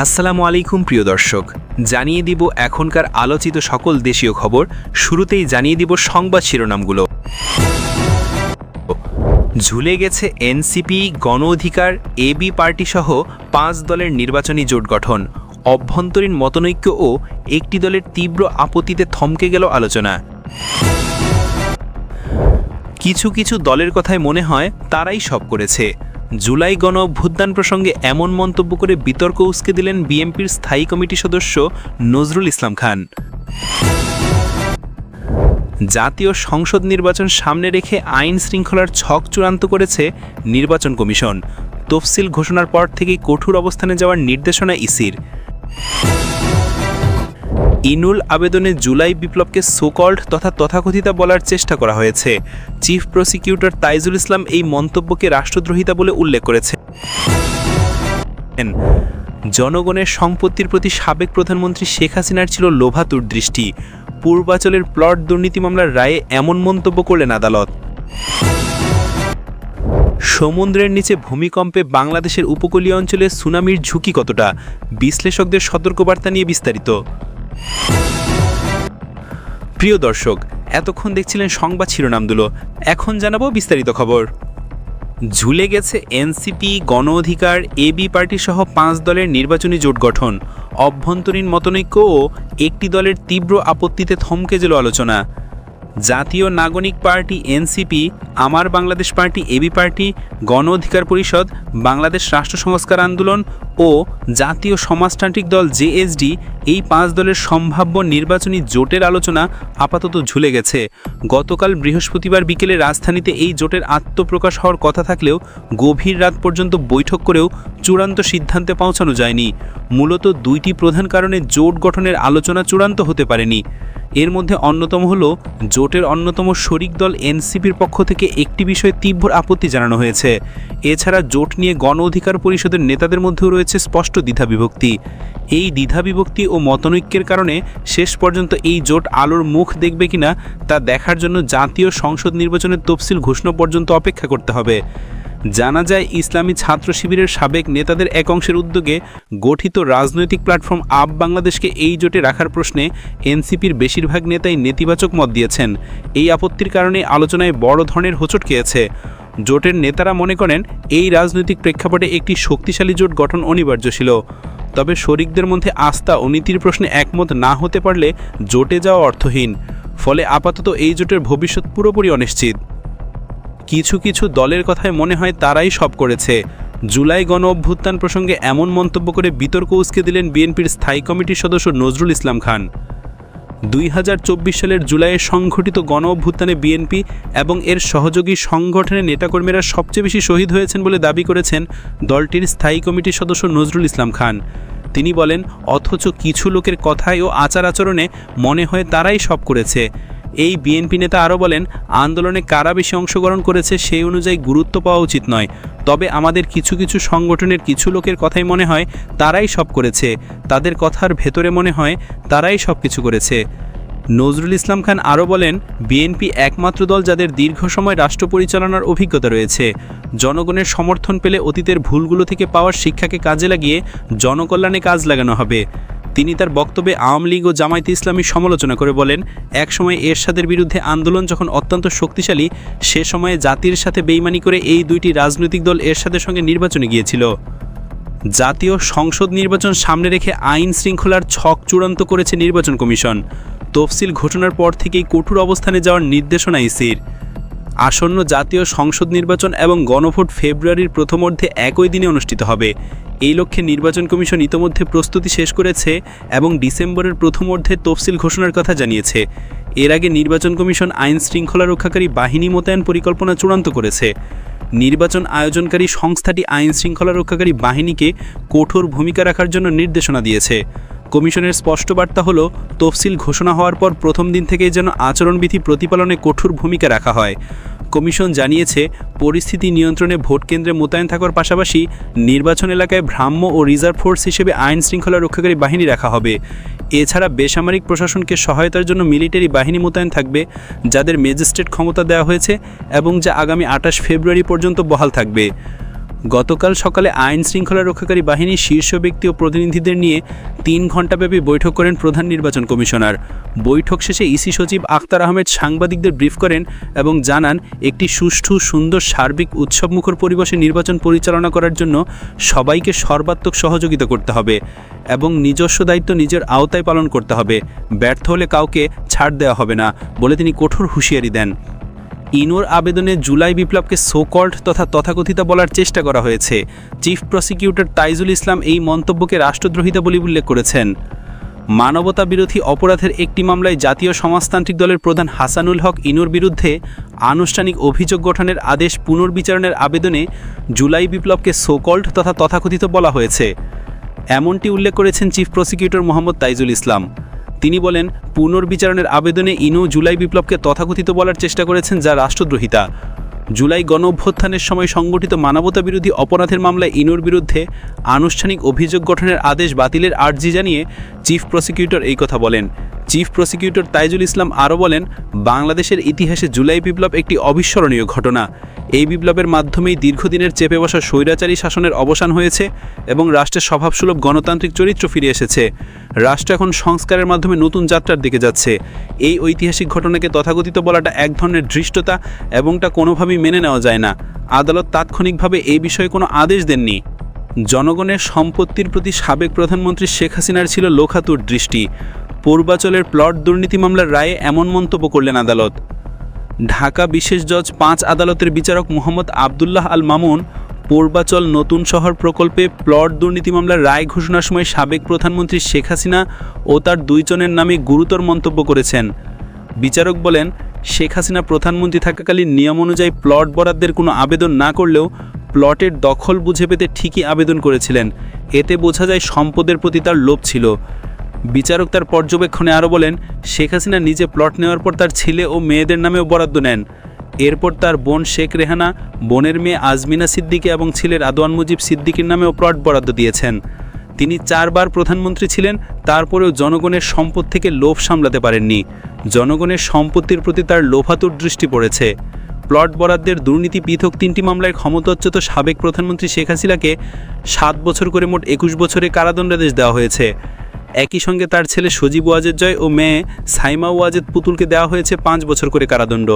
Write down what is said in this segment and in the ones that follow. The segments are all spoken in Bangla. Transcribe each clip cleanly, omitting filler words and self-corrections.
আসসালামু আলাইকুম প্রিয় দর্শক, জানিয়ে দিব এখনকার আলোচিত সকল দেশীয় খবর। শুরুতেই জানিয়ে দিব সংবাদ শিরোনামগুলো। ঝুলে গেছে এনসিপি, গণ অধিকার, এবি পার্টি সহ 5 দলের নির্বাচনী জোট গঠন। অভ্যন্তরীণ মতনৈক্য ও একটি দলের তীব্র আপত্তিতে থমকে গেল আলোচনা। কিছু কিছু দলের কথায় মনে হয় তারাই সব করেছে। জুলাই গণ অভ্যুত্থান প্রসঙ্গে এমন মন্তব্য করে বিতর্ক উসকে দিলেন বিএনপির স্থায়ী কমিটি সদস্য নজরুল ইসলাম খান। জাতীয় সংসদ নির্বাচন সামনে রেখে আইন শৃঙ্খলার ছক চূড়ান্ত করেছে নির্বাচন কমিশন। তফসিল ঘোষণার পর থেকেই কঠোর অবস্থানে যাওয়ার নির্দেশনা ইসির। ইনুল আবেদনে জুলাই বিপ্লবকে সোকল্ড তথা তথাকথিতা বলার চেষ্টা করা হয়েছে। চিফ প্রসিকিউটর তাইজুল ইসলাম এই মন্তব্যকে রাষ্ট্রদ্রোহিতা বলে উল্লেখ করেছেন। জনগণের সম্পত্তির প্রতি সাবেক প্রধানমন্ত্রী শেখ হাসিনার ছিল লোভাতুর দৃষ্টি। পূর্বাচলের প্লট দুর্নীতি মামলার রায়ে এমন মন্তব্য করলেন আদালত। সমুদ্রের নিচে ভূমিকম্পে বাংলাদেশের উপকূলীয় অঞ্চলে সুনামির ঝুঁকি কতটা, বিশ্লেষকদের সতর্কবার্তা নিয়ে বিস্তারিত। প্রিয় দর্শক, এতক্ষণ দেখছিলেন সংবাদ শিরোনামগুলো, এখন জানাবো বিস্তারিত খবর। ঝুলে গেছে এনসিপি, গণ অধিকার, এবি পার্টি সহ 5 দলের নির্বাচনী জোট গঠন। অভ্যন্তরীণ মতনৈক্য ও একটি দলের তীব্র আপত্তিতে থমকে গেল আলোচনা। জাতীয় নাগরিক পার্টি এনসিপি, আমার বাংলাদেশ পার্টি এবি পার্টি, গণ অধিকার পরিষদ, বাংলাদেশ রাষ্ট্র সংস্কার আন্দোলন ও জাতীয় সমাজতান্ত্রিক দল জেএসডি, এই 5 দলের সম্ভাব্য নির্বাচনী জোটের আলোচনা আপাতত ঝুলে গেছে। গতকাল বৃহস্পতিবার বিকেলে রাজধানীতে এই জোটের আত্মপ্রকাশ হওয়ার কথা থাকলেও গভীর রাত পর্যন্ত বৈঠক করেও চূড়ান্ত সিদ্ধান্তে পৌঁছানো যায়নি। মূলত 2টি প্রধান কারণে জোট গঠনের আলোচনা চূড়ান্ত হতে পারেনি। এর মধ্যে অন্যতম হল জোটের অন্যতম শরিক দল এনসিপির পক্ষ থেকে একটি বিষয়ে তীব্র আপত্তি জানানো হয়েছে। এছাড়া জোট নিয়ে গণ অধিকার পরিষদের নেতাদের মধ্যেও রয়েছে স্পষ্ট দ্বিধাবিভক্তি। এই দ্বিধাবিভক্তি ও মতনৈক্যের কারণে শেষ পর্যন্ত এই জোট আলোর মুখ দেখবে কিনা তা দেখার জন্য জাতীয় সংসদ নির্বাচনের তফসিল ঘোষণা পর্যন্ত অপেক্ষা করতে হবে। জানা যায়, ইসলামী ছাত্র শিবিরের সাবেক নেতাদের এক অংশের উদ্যোগে গঠিত রাজনৈতিক প্ল্যাটফর্ম আপ বাংলাদেশকে এই জোটে রাখার প্রশ্নে এনসিপির বেশিরভাগ নেতাই নেতিবাচক মত দিয়েছেন। এই আপত্তির কারণে আলোচনায় বড় ধরনের হোঁচট খেয়েছে। জোটের নেতারা মনে করেন এই রাজনৈতিক প্রেক্ষাপটে একটি শক্তিশালী জোট গঠন অনিবার্য ছিল। তবে শরিকদের মধ্যে আস্থা ও নীতির প্রশ্নে একমত না হতে পারলে জোটে যাওয়া অর্থহীন। ফলে আপাতত এই জোটের ভবিষ্যৎ পুরোপুরি অনিশ্চিত। কিছু কিছু দলের কথায় মনে হয় তারাই সব করেছে। জুলাই গণ অভ্যুত্থান প্রসঙ্গে এমন মন্তব্য করে বিতর্ক উসকে দিলেন বিএনপির স্থায়ী কমিটির সদস্য নজরুল ইসলাম খান। 2024 সালের জুলাইয়ে সংঘটিত গণ অভ্যুত্থানে বিএনপি এবং এর সহযোগী সংগঠনের নেতাকর্মীরা সবচেয়ে বেশি শহীদ হয়েছেন বলে দাবি করেছেন দলটির স্থায়ী কমিটির সদস্য নজরুল ইসলাম খান। তিনি বলেন, অথচ কিছু লোকের কথায় ও আচার আচরণে মনে হয় তারাই সব করেছে। এই বিএনপি নেতা আরও বলেন, আন্দোলনে কারা বেশি অংশগ্রহণ করেছে সেই অনুযায়ী গুরুত্ব পাওয়া উচিত নয়। তবে আমাদের কিছু কিছু সংগঠনের কিছু লোকের কথাই মনে হয় তারাই সব করেছে। তাদের কথার ভেতরে মনে হয় তারাই সব কিছু করেছে। নজরুল ইসলাম খান আরও বলেন, বিএনপি একমাত্র দল যাদের দীর্ঘ সময় রাষ্ট্র পরিচালনার অভিজ্ঞতা রয়েছে। জনগণের সমর্থন পেলে অতীতের ভুলগুলো থেকে পাওয়ার শিক্ষাকে কাজে লাগিয়ে জনকল্যাণে কাজ লাগানো হবে। তিনি তার বক্তব্যে আওয়ামী লীগ ও জামায়াতে ইসলামীর সমালোচনা করে বলেন, একসময় এরশাদের বিরুদ্ধে আন্দোলন যখন অত্যন্ত শক্তিশালী, সে সময়ে জাতির সাথে বেইমানি করে এই 2টি রাজনৈতিক দল এরশাদের সঙ্গে নির্বাচনে গিয়েছিল। জাতীয় সংসদ নির্বাচন সামনে রেখে আইন শৃঙ্খলার ছক চূড়ান্ত করেছে নির্বাচন কমিশন। তফসিল ঘোষণার পর থেকেই কঠোর অবস্থানে যাওয়ার নির্দেশনা ইসির। আসন্ন জাতীয় সংসদ নির্বাচন এবং গণভোট ফেব্রুয়ারির প্রথমার্ধে একই দিনে অনুষ্ঠিত হবে। এই লক্ষ্যে নির্বাচন কমিশন ইতোমধ্যে প্রস্তুতি শেষ করেছে এবং ডিসেম্বরের প্রথমার্ধে তফসিল ঘোষণার কথা জানিয়েছে। এর আগে নির্বাচন কমিশন আইন শৃঙ্খলা রক্ষাকারী বাহিনী মোতায়েন পরিকল্পনা চূড়ান্ত করেছে। নির্বাচন আয়োজনকারী সংস্থাটি আইন শৃঙ্খলা রক্ষাকারী বাহিনীকে কঠোর ভূমিকা রাখার জন্য নির্দেশনা দিয়েছে। কমিশনের স্পষ্ট বার্তা হলো, তফসিল ঘোষণা হওয়ার পর প্রথম দিন থেকেই যেন আচরণবিধি প্রতিপালনে কঠোর ভূমিকা রাখা হয়। কমিশন জানিয়েছে, পরিস্থিতি নিয়ন্ত্রণে ভোট কেন্দ্রে মোতায়েন থাকার পাশাপাশি নির্বাচন এলাকায় ভ্রাম্য ও রিজার্ভ ফোর্স হিসেবে আইন শৃঙ্খলা রক্ষাকারী বাহিনী রাখা হবে। এছাড়া বেসামরিক প্রশাসনকে সহায়তার জন্য মিলিটারি বাহিনী মোতায়েন থাকবে, যাদের ম্যাজিস্ট্রেট ক্ষমতা দেওয়া হয়েছে এবং যা আগামী 28 ফেব্রুয়ারি পর্যন্ত বহাল থাকবে। গতকাল সকালে আইন শৃঙ্খলা রক্ষাকারী বাহিনীর শীর্ষ ব্যক্তি ও প্রতিনিধিদের নিয়ে 3 ঘণ্টাব্যাপী বৈঠক করেন প্রধান নির্বাচন কমিশনার। বৈঠক শেষে ইসি সচিব আখতার আহমেদ সাংবাদিকদের ব্রিফ করেন এবং জানান একটি সুষ্ঠু, সুন্দর, সার্বিক, উৎসবমুখর পরিবেশে নির্বাচন পরিচালনা করার জন্য সবাইকে সর্বাত্মক সহযোগিতা করতে হবে এবং নিজস্ব দায়িত্ব নিজের আওতায় পালন করতে হবে। ব্যর্থ হলে কাউকে ছাড় দেওয়া হবে না বলে তিনি কঠোর হুঁশিয়ারি দেন। ইনুর আবেদনে জুলাই বিপ্লবকে সোকল্ড তথা তথাকথিত বলার চেষ্টা করা হয়েছে। চিফ প্রসিকিউটর তাইজুল ইসলাম এই মন্তব্যকে রাষ্ট্রদ্রোহিতা বলে উল্লেখ করেছেন। মানবতা বিরোধী অপরাধের একটি মামলায় জাতীয় সমাজতান্ত্রিক দলের প্রধান হাসানুল হক ইনুর বিরুদ্ধে আনুষ্ঠানিক অভিযোগ গঠনের আদেশ পুনর্বিচারণের আবেদনে জুলাই বিপ্লবকে সোকল্ড তথা তথাকথিত বলা হয়েছে, এমনটি উল্লেখ করেছেন চিফ প্রসিকিউটর মোহাম্মদ তাইজুল ইসলাম। তিনি বলেন, পুনর্বিচারণের আবেদনে ইনু জুলাই বিপ্লবকে তথাকথিত বলার চেষ্টা করেছেন, যা রাষ্ট্রদ্রোহিতা। জুলাই গণঅভ্যুত্থানের সময় সংগঠিত মানবতা বিরোধী অপরাধের মামলায় ইনুর বিরুদ্ধে আনুষ্ঠানিক অভিযোগ গঠনের আদেশ বাতিলের আর্জি জানিয়ে চিফ প্রসিকিউটর এই কথা বলেন। চিফ প্রসিকিউটর তাইজুল ইসলাম আরও বলেন, বাংলাদেশের ইতিহাসে জুলাই বিপ্লব একটি অবিস্মরণীয় ঘটনা। এই বিপ্লবের মাধ্যমেই দীর্ঘদিনের চেপে বসা স্বৈরাচারী শাসনের অবসান হয়েছে এবং রাষ্ট্রের স্বভাবসুলভ গণতান্ত্রিক চরিত্র ফিরে এসেছে। রাষ্ট্র এখন সংস্কারের মাধ্যমে নতুন যাত্রার দিকে যাচ্ছে। এই ঐতিহাসিক ঘটনাকে তথাকথিত বলাটা এক ধরনের ধৃষ্টতা এবং তা কোনোভাবেই মেনে নেওয়া যায় না। আদালত তাৎক্ষণিকভাবে এই বিষয়ে কোনো আদেশ দেননি। জনগণের সম্পত্তির প্রতি সাবেক প্রধানমন্ত্রী শেখ হাসিনার ছিল লোকাতুর দৃষ্টি। পূর্বাচলের প্লট দুর্নীতি মামলার রায়ে এমন মন্তব্য করলেন আদালত। ঢাকা বিশেষ জজ 5 আদালতের বিচারক মোহাম্মদ আবদুল্লাহ আল মামুন পূর্বাচল নতুন শহর প্রকল্পে প্লট দুর্নীতি মামলার রায় ঘোষণার সময় সাবেক প্রধানমন্ত্রী শেখ হাসিনা ও তার 2 জনের নামে গুরুতর মন্তব্য করেছেন। বিচারক বলেন, শেখ হাসিনা প্রধানমন্ত্রী থাকাকালীন নিয়ম অনুযায়ী প্লট বরাদ্দের কোনো আবেদন না করলেও প্লটের দখল বুঝে পেতে ঠিকই আবেদন করেছিলেন। এতে বোঝা যায় সম্পদের প্রতি তার লোভ ছিল। বিচারক তার পর্যবেক্ষণে আরও বলেন, শেখ হাসিনা নিজে প্লট নেওয়ার পর তার ছেলে ও মেয়েদের নামেও বরাদ্দ নেন। এরপর তার বোন শেখ রেহানা, বোনের মেয়ে আজমিনা সিদ্দিকী এবং ছেলের আদওয়ান মুজিব সিদ্দিকীর নামেও প্লট বরাদ্দ দিয়েছেন। তিনি 4 বার প্রধানমন্ত্রী ছিলেন, তারপরেও জনগণের সম্পদ থেকে লোভ সামলাতে পারেননি। জনগণের সম্পত্তির প্রতি তার লোভাতুর দৃষ্টি পড়েছে। প্লট বরাদ্দের দুর্নীতি পৃথক 3টি মামলায় ক্ষমতাচ্যুত সাবেক প্রধানমন্ত্রী শেখ হাসিনাকে 7 বছর করে মোট 21 বছরে কারাদণ্ডাদেশ দেওয়া হয়েছে। একই সঙ্গে তার ছেলে সজীব ওয়াজেদ জয় ও মেয়ে সাইমা ওয়াজেদ পুতুলকে দেওয়া হয়েছে 5 বছর করে কারাদণ্ড।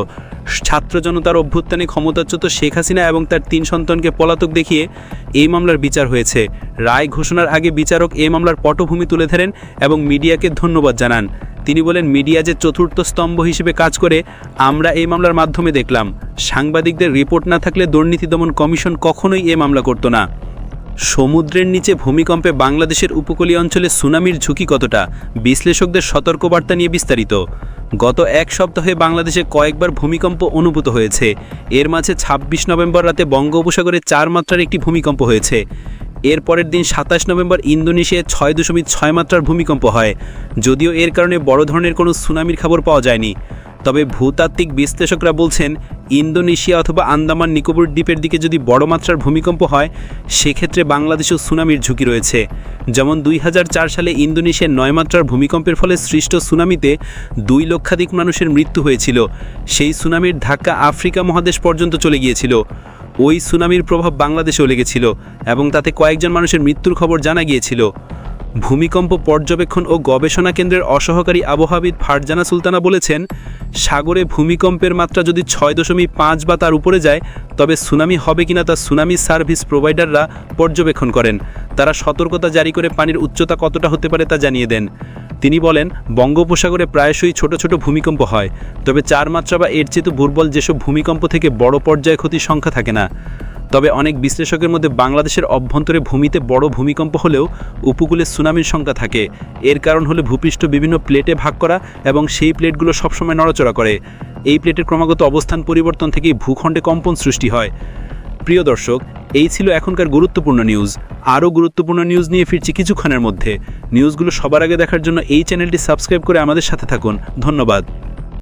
ছাত্র জনতার অভ্যুত্থানে ক্ষমতাচ্যুত শেখ হাসিনা এবং তার 3 সন্তানকে পলাতক দেখিয়ে এই মামলার বিচার হয়েছে। রায় ঘোষণার আগে বিচারক এই মামলার পটভূমি তুলে ধরেন এবং মিডিয়াকে ধন্যবাদ জানান। তিনি বলেন, মিডিয়া যে চতুর্থ স্তম্ভ হিসেবে কাজ করে আমরা এই মামলার মাধ্যমে দেখলাম। সাংবাদিকদের রিপোর্ট না থাকলে দুর্নীতি দমন কমিশন কখনোই এই মামলা করত না। সমুদ্রের নিচে ভূমিকম্পে বাংলাদেশের উপকূলীয় অঞ্চলে সুনামির ঝুঁকি কতটা, বিশ্লেষকদের সতর্কবার্তা নিয়ে বিস্তারিত। গত 1 সপ্তাহে বাংলাদেশে কয়েকবার ভূমিকম্প অনুভূত হয়েছে। এর মাঝে 26 নভেম্বর রাতে বঙ্গোপসাগরে 4 মাত্রার একটি ভূমিকম্প হয়েছে। এর পরের দিন 27 নভেম্বর ইন্দোনেশিয়ায় 6.6 মাত্রার ভূমিকম্প হয়। যদিও এর কারণে বড় ধরনের কোনো সুনামির খবর পাওয়া যায়নি। তবে ভূতাত্ত্বিক বিশ্লেষকরা বলছেন, ইন্দোনেশিয়া অথবা আন্দামান নিকোবর দ্বীপের দিকে যদি বড় মাত্রার ভূমিকম্প হয় সেক্ষেত্রে বাংলাদেশেও সুনামির ঝুঁকি রয়েছে। যেমন 2004 সালে ইন্দোনেশিয়ার 9 মাত্রার ভূমিকম্পের ফলে সৃষ্ট সুনামিতে 2 লক্ষাধিক মানুষের মৃত্যু হয়েছিল। সেই সুনামির ধাক্কা আফ্রিকা মহাদেশ পর্যন্ত চলে গিয়েছিল। ওই সুনামির প্রভাব বাংলাদেশেও লেগেছিল এবং তাতে কয়েকজন মানুষের মৃত্যুর খবর জানা গিয়েছিল। ভূমিকম্প পর্যবেক্ষণ ও গবেষণা কেন্দ্রের অসহকারী আবহাওয়াবিদ ফারজানা সুলতানা বলেছেন, সাগরে ভূমিকম্পের মাত্রা যদি 6.5 বা তার উপরে যায় তবে সুনামি হবে কিনা তা সুনামি সার্ভিস প্রোভাইডাররা পর্যবেক্ষণ করেন। তারা সতর্কতা জারি করে পানির উচ্চতা কতটা হতে পারে তা জানিয়ে দেন। তিনি বলেন, বঙ্গোপসাগরে প্রায়শই ছোট ছোট ভূমিকম্প হয়, তবে 4 মাত্রা বা এর চেয়ে দুর্বল যেসব ভূমিকম্প থেকে বড় পর্যায়ে ক্ষতির সংখ্যা থাকে না। তবে অনেক বিশ্লেষকের মধ্যে বাংলাদেশের অভ্যন্তরে ভূমিতে বড় ভূমিকম্প হলেও উপকূলে সুনামির সংখ্যা থাকে। এর কারণ হলো ভূপৃষ্ঠ বিভিন্ন প্লেটে ভাগ করা এবং সেই প্লেটগুলো সবসময় নড়াচড়া করে। এই প্লেটের ক্রমাগত অবস্থান পরিবর্তন থেকেই ভূখণ্ডে কম্পন সৃষ্টি হয়। প্রিয় দর্শক, এই ছিল এখনকার গুরুত্বপূর্ণ নিউজ। আরও গুরুত্বপূর্ণ নিউজ নিয়ে ফিরছি কিছুক্ষণের মধ্যে। নিউজগুলো সবার আগে দেখার জন্য এই চ্যানেলটি সাবস্ক্রাইব করে আমাদের সাথে থাকুন। ধন্যবাদ।